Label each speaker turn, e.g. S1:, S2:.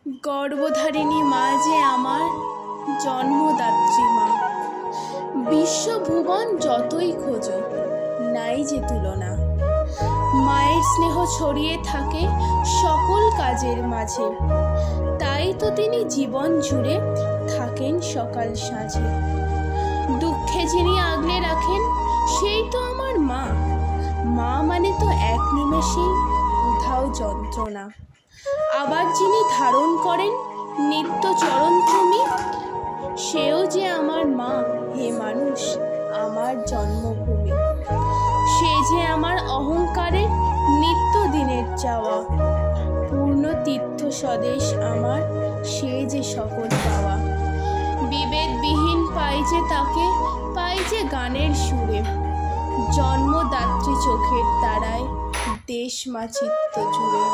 S1: গর্ভধারিণী মা যে আমার জন্মদাত্রী মা। বিশ্বভুবন যতই খোঁজো নাই যে তুলনা। মায়ের স্নেহ ছড়িয়ে থাকে সকল কাজের মাঝে, তাই তো তিনি জীবন জুড়ে থাকেন সকাল সাঁঝে। দুঃখে যিনি আগলে রাখেন সেই তো আমার মা। মা মানে তো এক নিমেষেই উধাও যন্ত্রণা। আবার যিনি ধারণ করেন নিত্য চরণ তুমি, সেও যে আমার মা। হে মানুষ, আমার জন্মভূমি। সে যে আমার অহংকারের নিত্য দিনের চাওয়া। পূর্ণ তীর্থ স্বদেশ আমার, সে যে সকল পাওয়া। বিবেকবিহীন পাই যে তাকে, পাই যে গানের সুরে। জন্মদাত্রী চোখের তারায় দেশ মাচিত্ত জুড়ে।